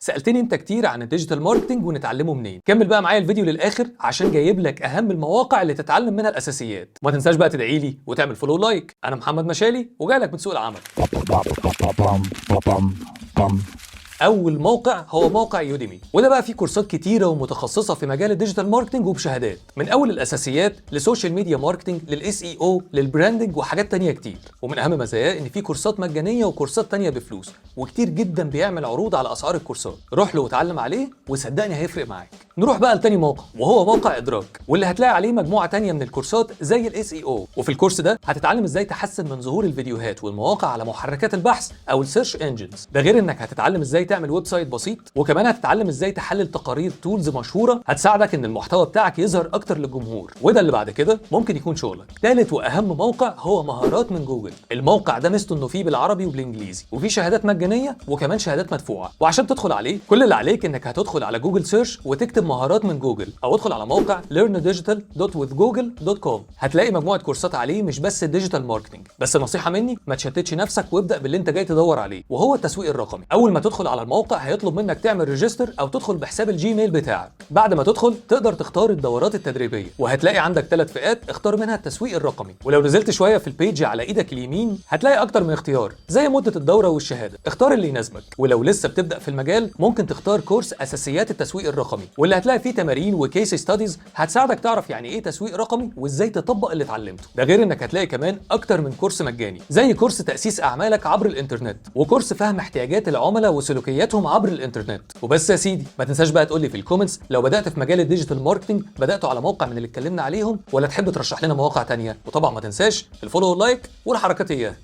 سالتني انت كتير عن الديجيتال ماركتنج ونتعلمه منين. كمل بقى معايا الفيديو للاخر عشان جايب لك اهم المواقع اللي تتعلم منها الاساسيات. وما تنساش بقى تدعي لي وتعمل فولو لايك. انا محمد مشالي وجاي لك من سوق العمل. اول موقع هو موقع يوديمي، وده بقى فيه كورسات كتيره ومتخصصه في مجال الديجيتال ماركتنج وبشهادات، من اول الاساسيات للسوشيال ميديا ماركتنج للاس اي او للبراندنج وحاجات تانية كتير. ومن اهم مزاياه ان فيه كورسات مجانيه وكورسات تانية بفلوس، وكتير جدا بيعمل عروض على اسعار الكورسات. روح له وتعلم عليه وصدقني هيفرق معاك. نروح بقى لتاني موقع وهو موقع ادراك، واللي هتلاقي عليه مجموعه تانية من الكورسات زي الاس اي او. وفي الكورس ده هتتعلم ازاي تحسن من ظهور الفيديوهات والمواقع على محركات البحث او السيرش انجنز. ده غير انك هتتعلم ازاي تعمل ويب سايت بسيط، وكمان هتتعلم ازاي تحلل تقارير تولز مشهوره هتساعدك ان المحتوى بتاعك يظهر اكتر للجمهور، وده اللي بعد كده ممكن يكون شغلك. ثالث واهم موقع هو مهارات من جوجل. الموقع ده ميزته انه فيه بالعربي وبالانجليزي، وفيه شهادات مجانيه وكمان شهادات مدفوعه. وعشان تدخل عليه كل اللي عليك انك هتدخل على جوجل سيرش وتكتب مهارات من جوجل، او ادخل على موقع learndigital.withgoogle.com. هتلاقي مجموعه كورسات عليه مش بس الديجيتال ماركتنج، بس نصيحه مني ما تشتتش نفسك وابدا باللي انت جاي تدور عليه، وهو التسويق الرقمي. اول ما تدخل على الموقع هيطلب منك تعمل ريجستر او تدخل بحساب الجيميل بتاعك. بعد ما تدخل تقدر تختار الدورات التدريبيه، وهتلاقي عندك 3 فئات اختار منها التسويق الرقمي. ولو نزلت شويه في البيج على ايدك اليمين هتلاقي اكتر من اختيار زي مده الدوره والشهاده. اختار اللي يناسبك. ولو لسه بتبدا في المجال ممكن تختار كورس اساسيات التسويق الرقمي، واللي هتلاقي فيه تمارين وكيس ستاديز هتساعدك تعرف يعني ايه تسويق رقمي وازاي تطبق اللي اتعلمته. ده غير انك هتلاقي كمان اكتر من كورس مجاني، زي كورس تاسيس اعمالك عبر الانترنت، وكورس فهم احتياجات العملاء وسلوكياتهم عبر الانترنت. وبس يا سيدي، ما تنساش بقى تقول لي في الكومنتس لو بدات في مجال الديجيتال ماركتنج بداتوا على موقع من اللي اتكلمنا عليهم، ولا تحب ترشح لنا مواقع تانية. وطبعا ما تنساش الفولو واللايك والحركات اياها.